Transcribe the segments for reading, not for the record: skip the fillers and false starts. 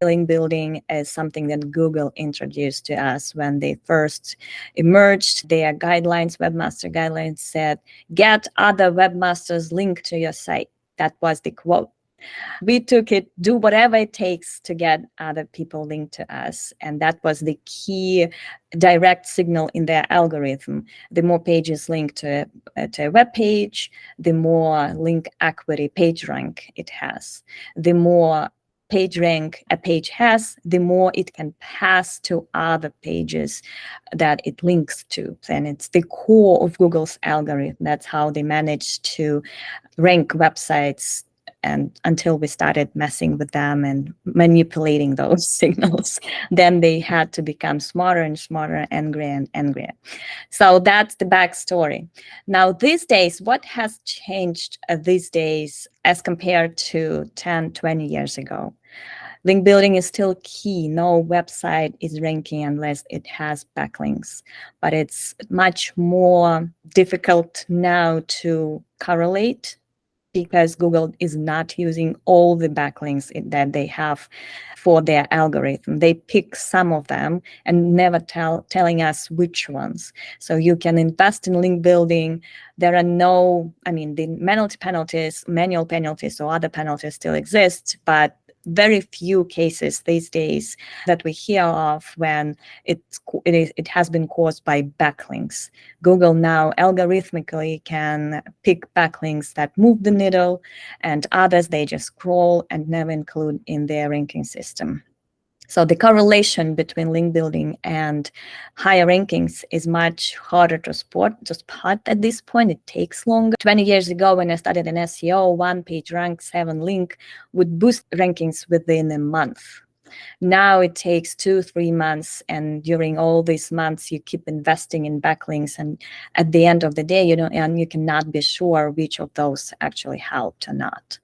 link building is something that Google introduced to us when they first emerged. Their guidelines, webmaster guidelines, said, get other webmasters link to your site. That was the quote. We took it, do whatever it takes to get other people linked to us. And that was the key direct signal in their algorithm. The more pages linked to a web page, the more link equity, page rank it has. The more page rank a page has, the more it can pass to other pages that it links to. And it's the core of Google's algorithm. That's how they managed to rank websites, and until we started messing with them and manipulating those signals, then they had to become smarter and smarter, angrier and angrier. So that's the backstory. Now, these days, what has changed these days as compared to 10, 20 years ago? Link building is still key. No website is ranking unless it has backlinks, but it's much more difficult now to correlate, because Google is not using all the backlinks that they have for their algorithm. They pick some of them and never telling us which ones. So you can invest in link building. There are no, the manual penalties or other penalties still exist, but very few cases these days that we hear of when it has been caused by backlinks. Google now algorithmically can pick backlinks that move the needle, and others they just scroll and never include in their ranking system. So the correlation between link building and higher rankings is much harder to spot at this point. It takes longer. 20 years ago, when I started in SEO, one page rank 7 link would boost rankings within a month. Now it takes 2-3 months, and during all these months, you keep investing in backlinks, and at the end of the day, you cannot be sure which of those actually helped or not.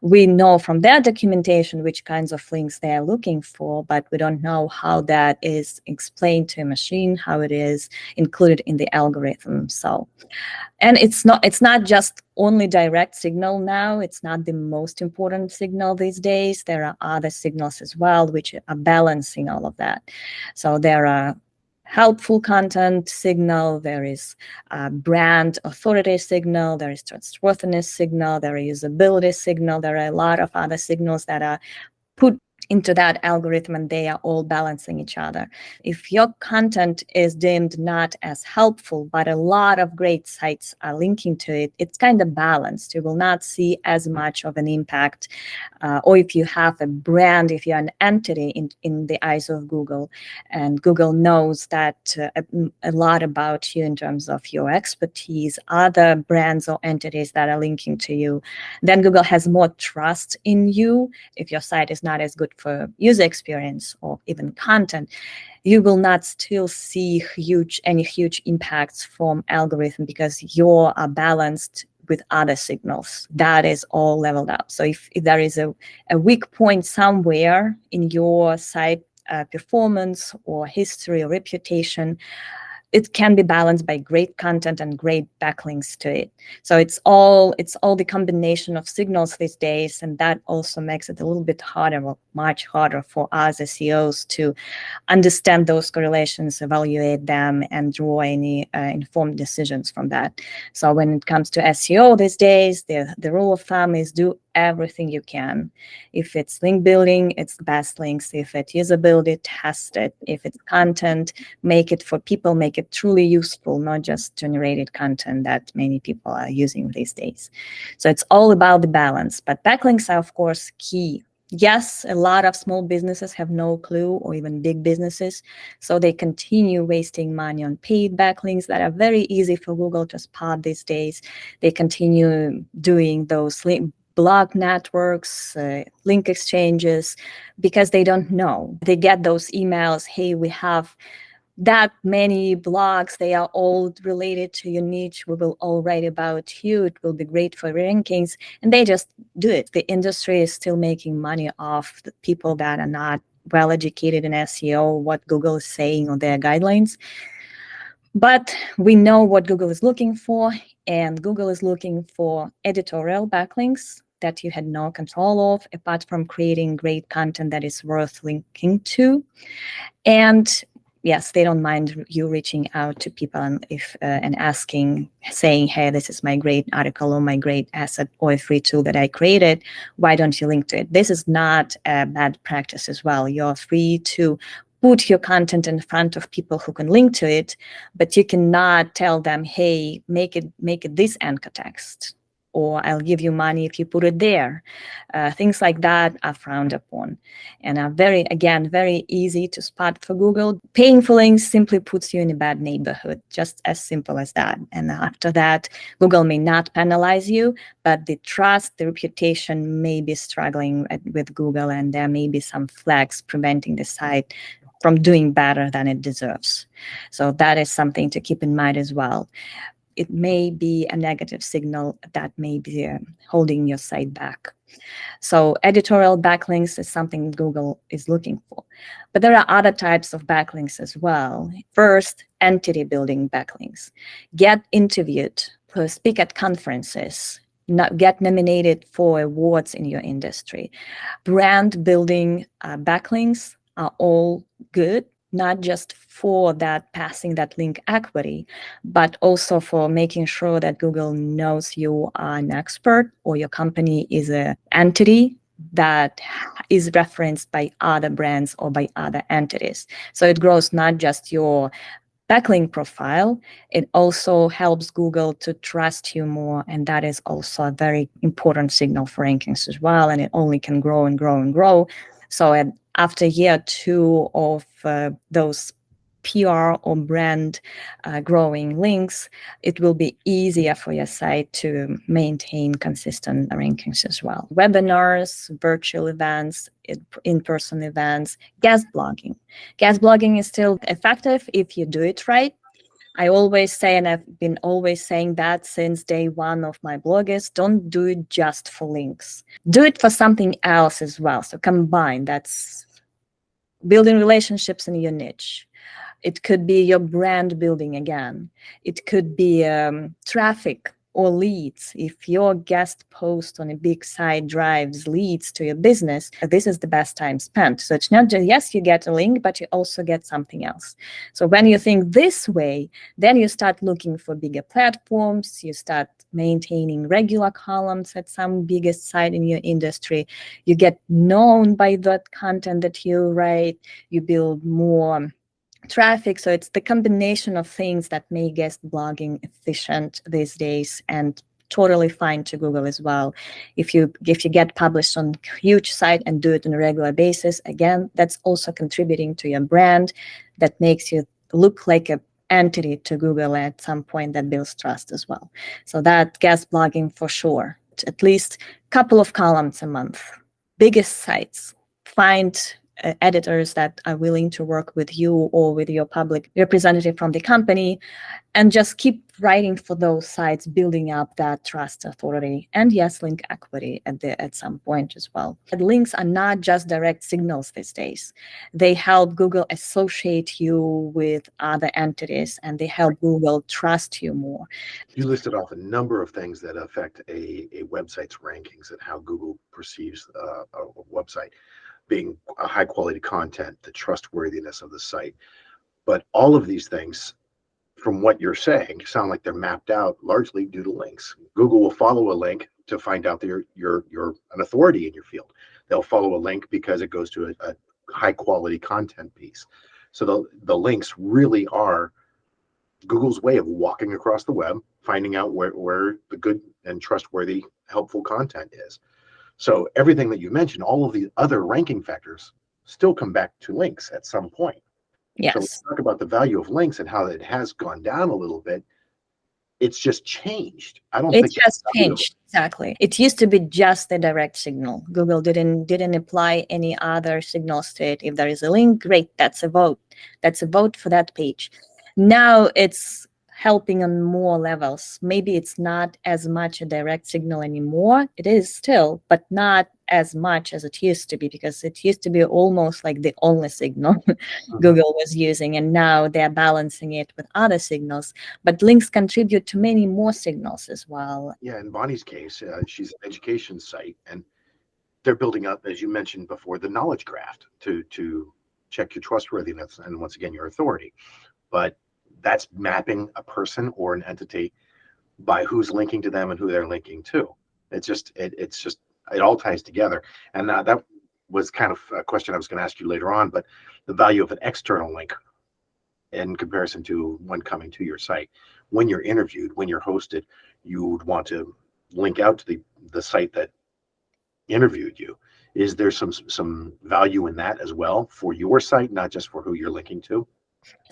We know from their documentation which kinds of links they are looking for, but we don't know how that is explained to a machine, how it is included in the algorithm. So, and it's not just only direct signal now. It's not the most important signal these days. There are other signals as well, which are balancing all of that. So there are helpful content signal, there is brand authority signal, there is trustworthiness signal, there is usability signal, there are a lot of other signals that are put into that algorithm, and they are all balancing each other. If your content is deemed not as helpful, but a lot of great sites are linking to it, it's kind of balanced. You will not see as much of an impact. Or if you have a brand, if you're an entity in the eyes of Google, and Google knows that a lot about you in terms of your expertise, other brands or entities that are linking to you, then Google has more trust in you. If your site is not as good for user experience or even content, you will not still see any huge impacts from algorithm, because you are balanced with other signals. That is all leveled up. So if there is a weak point somewhere in your site performance or history or reputation, it can be balanced by great content and great backlinks to it. So it's all the combination of signals these days, and that also makes it a little bit harder, or much harder for us as SEOs to understand those correlations, evaluate them, and draw any informed decisions from that. So when it comes to SEO these days, the rule of thumb is do everything you can. If it's link building, it's the best links. If it's usability, test it. If it's content, make it for people, make it truly useful, not just generated content that many people are using these days. So it's all about the balance. But backlinks are, of course, key. Yes, a lot of small businesses have no clue, or even big businesses, so they continue wasting money on paid backlinks that are very easy for Google to spot these days. They continue doing those blog networks, link exchanges, because they don't know. They get those emails, hey, we have that many blogs, they are all related to your niche, we will all write about you, it will be great for rankings, and they just do it. The industry is still making money off the people that are not well educated in SEO, what Google is saying on their guidelines. But we know what Google is looking for, and Google is looking for editorial backlinks that you had no control of, apart from creating great content that is worth linking to. And yes, they don't mind you reaching out to people and asking, saying, hey, this is my great article or my great asset or a free tool that I created. Why don't you link to it? This is not a bad practice as well. You're free to put your content in front of people who can link to it, but you cannot tell them, hey, make it this anchor text, or I'll give you money if you put it there. Things like that are frowned upon and are very easy to spot for Google. Paying for links simply puts you in a bad neighborhood, just as simple as that. And after that, Google may not penalize you, but the trust, the reputation may be struggling with Google, and there may be some flags preventing the site from doing better than it deserves. So that is something to keep in mind as well. It may be a negative signal that may be holding your site back. So editorial backlinks is something Google is looking for. But there are other types of backlinks as well. First, entity building backlinks. Get interviewed, speak at conferences, get nominated for awards in your industry. Brand building backlinks are all good, not just for that passing that link equity, but also for making sure that Google knows you are an expert or your company is an entity that is referenced by other brands or by other entities. So it grows not just your backlink profile, it also helps Google to trust you more. And that is also a very important signal for rankings as well. And it only can grow and grow and grow. So after year 2 of those PR or brand growing links, it will be easier for your site to maintain consistent rankings as well. Webinars, virtual events, in-person events, guest blogging. Guest blogging is still effective if you do it right. I always say, and I've been always saying that since day one of my blog, is don't do it just for links. Do it for something else as well. So combine, that's building relationships in your niche. It could be your brand building again. It could be traffic or leads. If your guest post on a big site drives leads to your business, this is the best time spent. So it's not just, yes, you get a link, but you also get something else. So when you think this way, then you start looking for bigger platforms. You start maintaining regular columns at some biggest site in your industry. You get known by that content that you write. You build more traffic. So it's the combination of things that make guest blogging efficient these days and totally fine to Google as well. If you get published on a huge site and do it on a regular basis, again, that's also contributing to your brand. That makes you look like an entity to Google at some point, that builds trust as well. So that guest blogging for sure, at least a couple of columns a month. Biggest sites, find editors that are willing to work with you or with your public representative from the company, and just keep writing for those sites, building up that trust, authority, and yes, link equity at some point as well. And links are not just direct signals these days. They help Google associate you with other entities, and they help Google trust you more. You listed off a number of things that affect a website's rankings and how Google perceives a website, being a high quality content, the trustworthiness of the site. But all of these things, from what you're saying, sound like they're mapped out largely due to links. Google will follow a link to find out that you're an authority in your field. They'll follow a link because it goes to a high quality content piece. So the links really are Google's way of walking across the web, finding out where the good and trustworthy, helpful content is. So everything that you mentioned, all of the other ranking factors still come back to links at some point. Yes. So let's talk about the value of links and how it has gone down a little bit. It's just changed. I don't think it has changed. Exactly. It used to be just a direct signal. Google didn't apply any other signals to it. If there is a link, great, that's a vote. That's a vote for that page. Now it's helping on more levels. Maybe it's not as much a direct signal anymore. It is still, but not as much as it used to be, because it used to be almost like the only signal Mhm. Google was using, and now they're balancing it with other signals. But links contribute to many more signals as well. Yeah, in Bonnie's case, she's an education site, and they're building up, as you mentioned before, the knowledge graph to check your trustworthiness and, once again, your authority. But that's mapping a person or an entity by who's linking to them and who they're linking to. It all ties together. And that was kind of a question I was going to ask you later on, but the value of an external link in comparison to one coming to your site. When you're interviewed, when you're hosted, you would want to link out to the site that interviewed you. Is there some value in that as well for your site, not just for who you're linking to?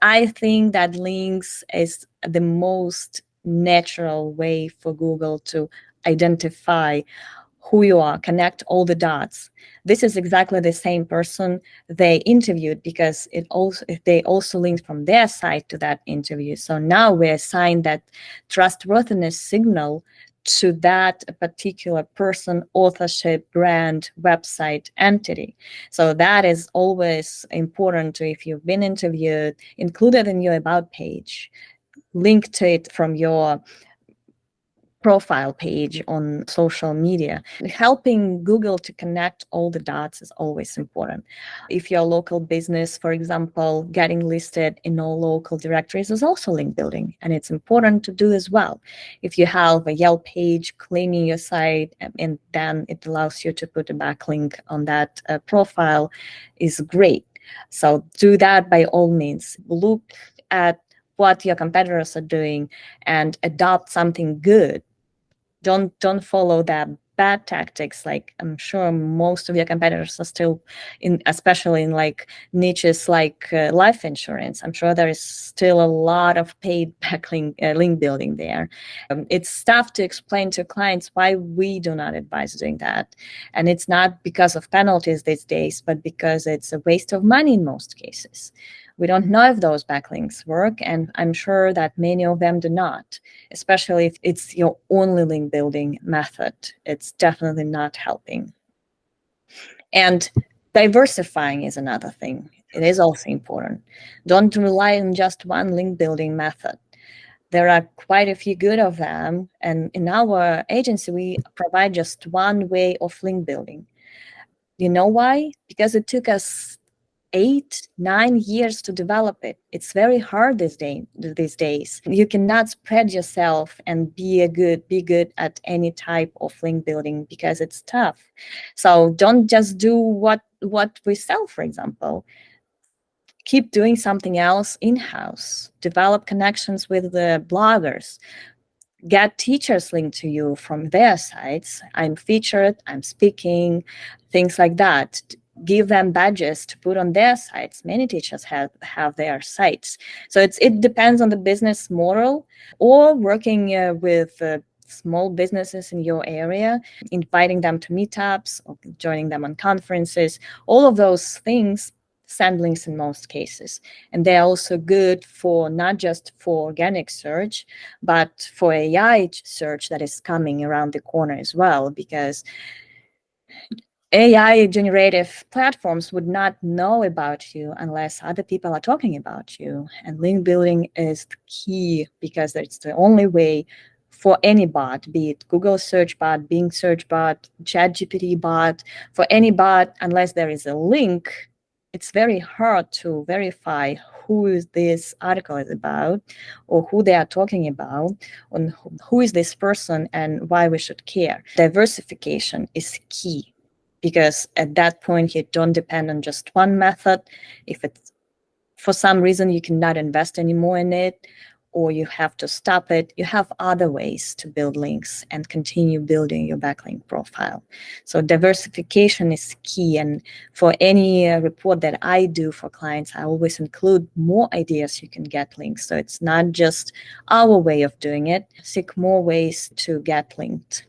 I think that links is the most natural way for Google to identify who you are, connect all the dots. This is exactly the same person they interviewed, because they also linked from their side to that interview. So now we assign that trustworthiness signal to that particular person, authorship, brand, website, entity. So that is always important to, if you've been interviewed, included in your about page, link to it from your profile page on social media. Helping Google to connect all the dots is always important. If you're a local business, for example, getting listed in all local directories is also link building, and it's important to do as well. If you have a Yelp page claiming your site, and then it allows you to put a backlink on that profile, is great. So do that by all means. Look at what your competitors are doing and adopt something good. Don't follow that bad tactics. Like, I'm sure most of your competitors are still in, especially in like niches like life insurance. I'm sure there is still a lot of paid backlink link building there. It's tough to explain to clients why we do not advise doing that, and it's not because of penalties these days, but because it's a waste of money in most cases. We don't know if those backlinks work, and I'm sure that many of them do not, especially if it's your only link building method. It's definitely not helping. And diversifying is another thing. It is also important. Don't rely on just one link building method. There are quite a few good of them. And in our agency, we provide just one way of link building. You know why? Because it took us 8-9 years to develop it. It's very hard these days. You cannot spread yourself and be good at any type of link building, because it's tough. So don't just do what we sell, for example. Keep doing something else in-house. Develop connections with the bloggers. Get teachers linked to you from their sites. I'm featured, I'm speaking, things like that. Give them badges to put on their sites. Many teachers have their sites. So it depends on the business model, or working with small businesses in your area, inviting them to meetups or joining them on conferences. All of those things send links in most cases. And they're also good for not just for organic search, but for AI search that is coming around the corner as well, because AI generative platforms would not know about you unless other people are talking about you. And link building is the key, because it's the only way for any bot, be it Google search bot, Bing search bot, ChatGPT bot, for any bot, unless there is a link, it's very hard to verify who this article is about, or who they are talking about, and who is this person and why we should care. Diversification is key, because at that point you don't depend on just one method. If it's for some reason you cannot invest anymore in it, or you have to stop it, you have other ways to build links and continue building your backlink profile. So diversification is key. And for any report that I do for clients, I always include more ideas you can get links. So it's not just our way of doing it. Seek more ways to get linked,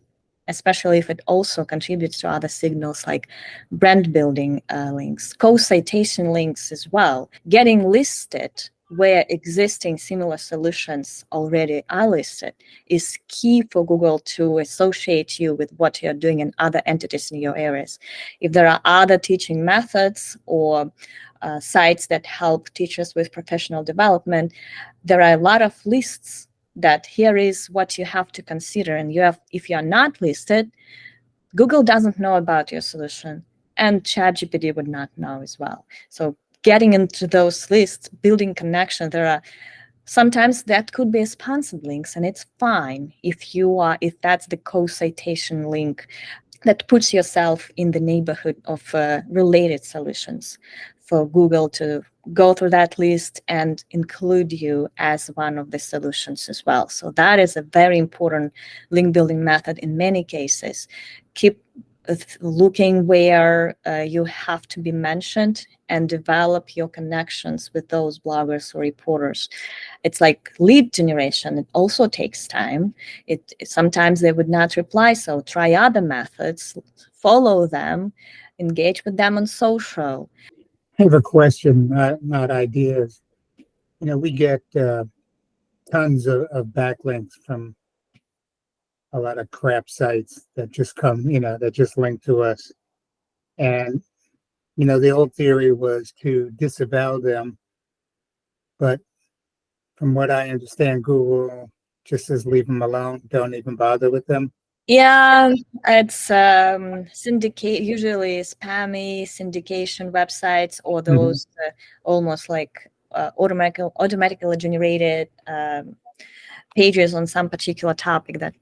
especially if it also contributes to other signals like brand building links, co-citation links as well. Getting listed where existing similar solutions already are listed is key for Google to associate you with what you're doing in other entities in your areas. If there are other teaching methods or sites that help teachers with professional development, there are a lot of lists that here is what you have to consider. And if you're not listed, Google doesn't know about your solution, and ChatGPT would not know as well. So getting into those lists, building connection, there are sometimes that could be sponsored links, and it's fine if that's the co-citation link that puts yourself in the neighborhood of related solutions for Google to go through that list and include you as one of the solutions as well. So that is a very important link building method in many cases. Keep looking where you have to be mentioned and develop your connections with those bloggers or reporters. It's like lead generation. It also takes time. Sometimes they would not reply, so try other methods, follow them, engage with them on social. I have a question, not ideas. We get tons of backlinks from a lot of crap sites that just come, that just link to us. And, the old theory was to disavow them. But from what I understand, Google just says leave them alone, don't even bother with them. Yeah, it's syndicate, usually spammy syndication websites, or those almost like automatically generated pages on some particular topic that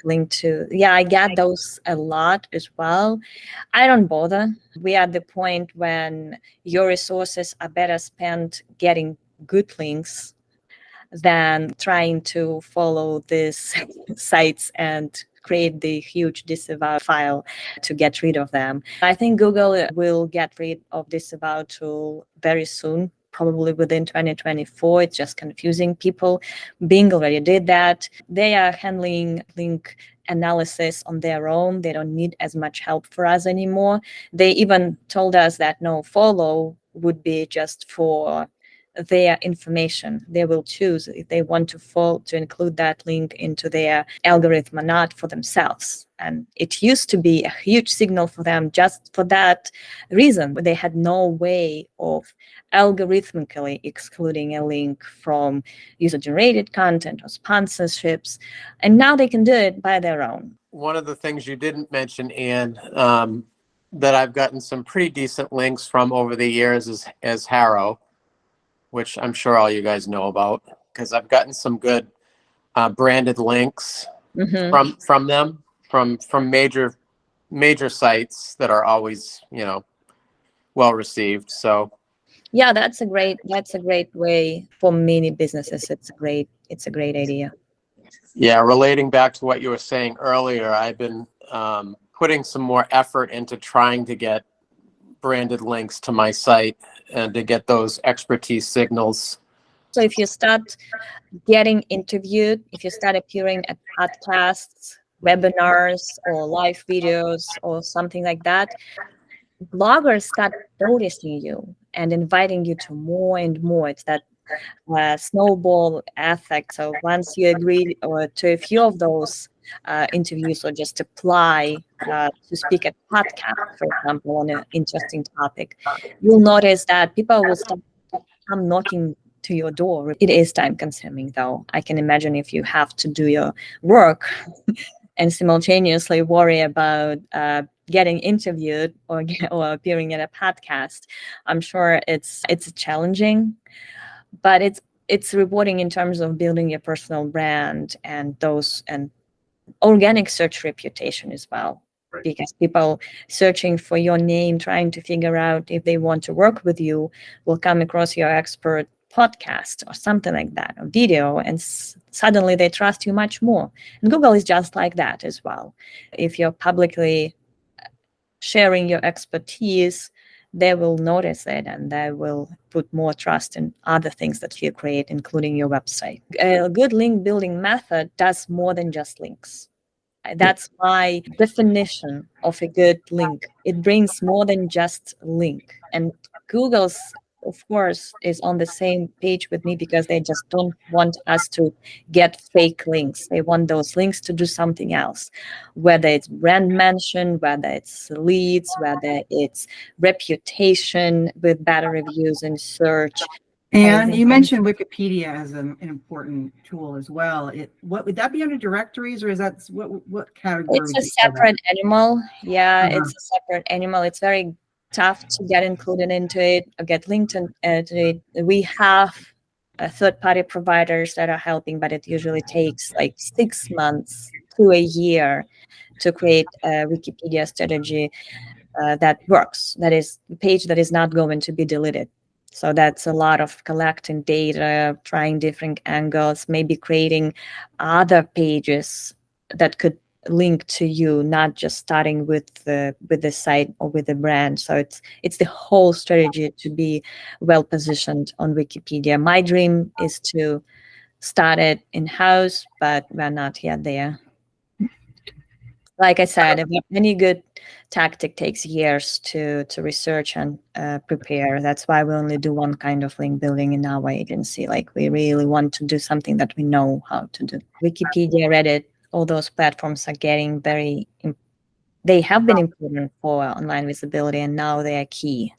link to. Yeah, I get those a lot as well. I don't bother. We are at the point when your resources are better spent getting good links than trying to follow these sites and create the huge disavow file to get rid of them. I think Google will get rid of disavow tool very soon, probably within 2024. It's just confusing people. Bing already did that. They are handling link analysis on their own. They don't need as much help for us anymore. They even told us that no follow would be just for their information. They will choose if they want to include that link into their algorithm or not for themselves. And it used to be a huge signal for them just for that reason. They had no way of algorithmically excluding a link from user-generated content or sponsorships. And now they can do it by their own. One of the things you didn't mention, Ann, that I've gotten some pretty decent links from over the years is Harrow, which I'm sure all you guys know about, because I've gotten some good branded links from them, from major sites that are always, well received. So yeah, that's a great way for many businesses. It's a great idea. Yeah, relating back to what you were saying earlier, I've been putting some more effort into trying to get branded links to my site and to get those expertise signals. So if you start getting interviewed, if you start appearing at podcasts, webinars, or live videos or something like that, bloggers start noticing you and inviting you to more and more. It's that snowball effect. So once you agree or to a few of those interviews, or just apply to speak at podcast, for example, on an interesting topic, you'll notice that people will start come knocking to your door. It is time consuming, though. I can imagine if you have to do your work and simultaneously worry about getting interviewed or appearing at a podcast. I'm sure it's challenging, but it's rewarding in terms of building your personal brand and organic search reputation as well. Right. Because people searching for your name, trying to figure out if they want to work with you, will come across your expert podcast or something like that, or video, and suddenly they trust you much more. And Google is just like that as well. If you're publicly sharing your expertise, they will notice it and they will put more trust in other things that you create, including your website. A good link building method does more than just links. That's my definition of a good link. It brings more than just link. And Google's of course, is on the same page with me because they just don't want us to get fake links. They want those links to do something else, whether it's brand mention, whether it's leads, whether it's reputation with better reviews in search. And you mentioned Wikipedia as an important tool as well. What would that be under directories, or is that what category? It's a separate animal. Yeah, Uh-huh. it's a separate animal. It's very tough to get included into it or get linked into it. We have third-party providers that are helping, but it usually takes like 6 months to a year to create a Wikipedia strategy that works. That is a page that is not going to be deleted. So that's a lot of collecting data, trying different angles, maybe creating other pages that could link to you, not just starting with the site or with the brand. So it's the whole strategy to be well positioned on Wikipedia. My dream is to start it in-house, but we're not yet there. Like I said, any good tactic takes years to research and prepare. That's why we only do one kind of link building in our agency. Like we really want to do something that we know how to do. Wikipedia, Reddit, all those platforms are getting they have been important for online visibility, and now they are key.